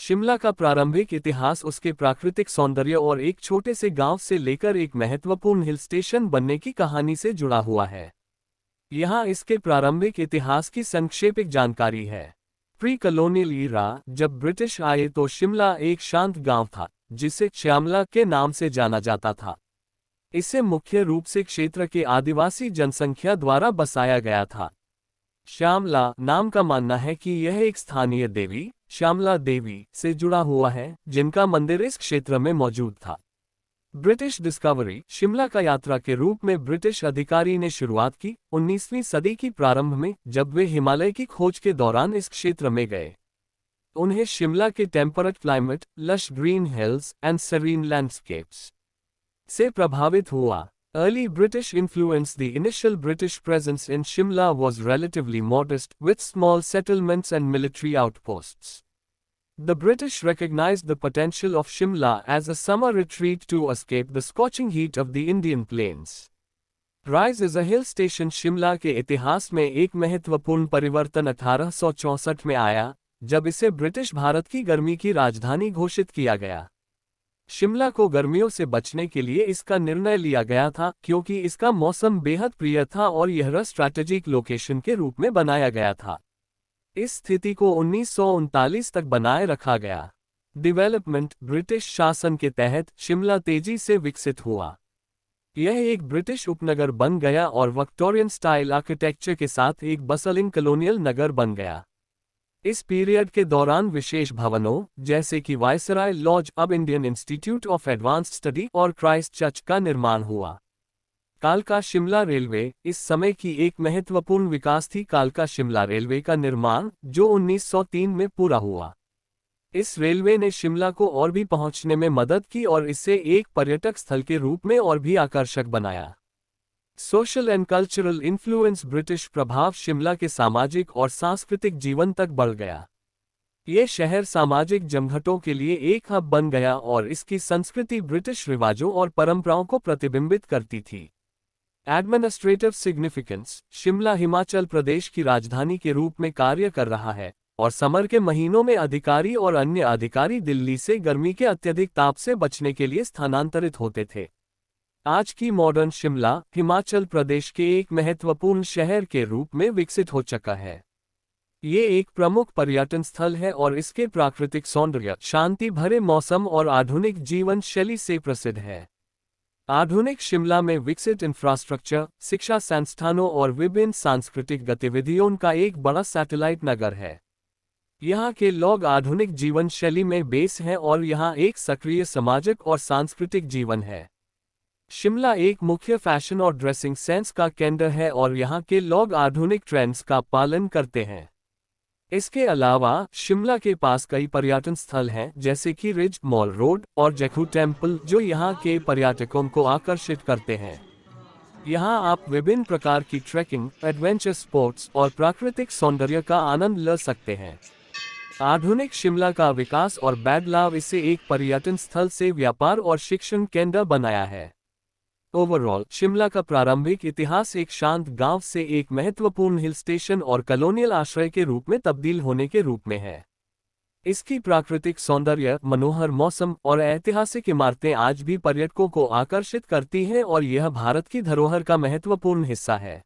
शिमला का प्रारंभिक इतिहास उसके प्राकृतिक सौंदर्य और एक छोटे से गांव से लेकर एक महत्वपूर्ण हिल स्टेशन बनने की कहानी से जुड़ा हुआ है। यहाँ इसके प्रारंभिक इतिहास की संक्षेपित जानकारी है। प्री कॉलोनियल ईरा, जब ब्रिटिश आए तो शिमला एक शांत गांव था जिसे श्यामला के नाम से जाना जाता था। इसे मुख्य रूप से क्षेत्र के आदिवासी जनसंख्या द्वारा बसाया गया था। श्यामला नाम का मानना है कि यह एक स्थानीय देवी, श्यामला देवी, से जुड़ा हुआ है जिनका मंदिर इस क्षेत्र में मौजूद था। ब्रिटिश डिस्कवरी, शिमला का यात्रा के रूप में ब्रिटिश अधिकारी ने शुरुआत की 19वीं सदी की प्रारंभ में, जब वे हिमालय की खोज के दौरान इस क्षेत्र में गए। उन्हें शिमला के temperate climate, lush green hills and serine landscapes से प्रभावित हुआ। Early British influence. The initial British presence in Shimla was relatively modest, with small settlements and military outposts. The British recognized the potential of Shimla as a summer retreat to escape the scorching heat of the Indian plains. Rise is a hill station. Shimla के इतिहास में एक महत्वपूर्ण परिवर्तन 1864 में आया, जब इसे ब्रिटिश भारत की गर्मी की राजधानी घोषित किया गया। शिमला को गर्मियों से बचने के लिए इसका निर्णय लिया गया था, क्योंकि इसका मौसम बेहद प्रिय था और यह स्ट्रैटेजिक लोकेशन के रूप में बनाया गया था। इस स्थिति को 1939 तक बनाए रखा गया। डेवलपमेंट, ब्रिटिश शासन के तहत शिमला तेजी से विकसित हुआ। यह एक ब्रिटिश उपनगर बन गया और विक्टोरियन स्टाइल आर्किटेक्चर के साथ एक बसलिंग कॉलोनियल नगर बन गया। इस पीरियड के दौरान विशेष भवनों, जैसे कि वायसराय लॉज, अब Indian institute of advanced study, और क्राइस्ट चर्च का निर्माण हुआ। कालका शिमला रेलवे इस समय की एक महत्वपूर्ण विकास थी। कालका शिमला रेलवे का निर्माण, जो 1903 में पूरा हुआ। इस रेलवे ने शिमला को और भी पहुंचने में मदद की और इसे एक पर्यटक स्थल के रूप में और भी आकर्षक बनाया। Social and cultural influence, British प्रभाव शिमला के सामाजिक और सांस्कृतिक जीवन तक बढ़ गया। ये शहर सामाजिक जमघटों के लिए एक हब बन गया और इसकी संस्कृति ब्रिटिश रिवाजों और परंपराओं को प्रतिबिंबित करती थी। एडमिनिस्ट्रेटिव सिग्निफिकेंस, शिमला हिमाचल प्रदेश की राजधानी के रूप में कार्य कर रहा है और समर के महीनों में अधिकारी और अन्य अधिकारी दिल्ली से गर्मी के अत्यधिक ताप से बचने के लिए स्थानांतरित होते थे। आज की मॉडर्न शिमला हिमाचल प्रदेश के एक महत्वपूर्ण शहर के रूप में विकसित हो चुका है। ये एक प्रमुख पर्यटन स्थल है और इसके प्राकृतिक सौंदर्य, शांति भरे मौसम और आधुनिक जीवन शैली से प्रसिद्ध है। आधुनिक शिमला में विकसित इंफ्रास्ट्रक्चर, शिक्षा संस्थानों और विभिन्न सांस्कृतिक गतिविधियों का एक बड़ा सैटेलाइट नगर है। यहाँ के लोग आधुनिक जीवन शैली में बेस हैं और यहाँ एक सक्रिय सामाजिक और सांस्कृतिक जीवन है। शिमला एक मुख्य फैशन और ड्रेसिंग सेंस का केंद्र है और यहाँ के लोग आधुनिक ट्रेंड्स का पालन करते हैं। इसके अलावा शिमला के पास कई पर्यटन स्थल हैं, जैसे कि रिज, मॉल रोड और जैकू टेम्पल, जो यहाँ के पर्यटकों को आकर्षित करते हैं। यहाँ आप विभिन्न प्रकार की ट्रैकिंग, एडवेंचर स्पोर्ट्स और प्राकृतिक सौंदर्य का आनंद ले सकते हैं। आधुनिक शिमला का विकास और बदलाव इसे एक पर्यटन स्थल से व्यापार और शिक्षण केंद्र बनाया है। ओवरऑल, शिमला का प्रारंभिक इतिहास एक शांत गांव से एक महत्वपूर्ण हिल स्टेशन और कॉलोनियल आश्रय के रूप में तब्दील होने के रूप में है। इसकी प्राकृतिक सौंदर्य, मनोहर मौसम और ऐतिहासिक इमारतें आज भी पर्यटकों को आकर्षित करती हैं और यह भारत की धरोहर का महत्वपूर्ण हिस्सा है।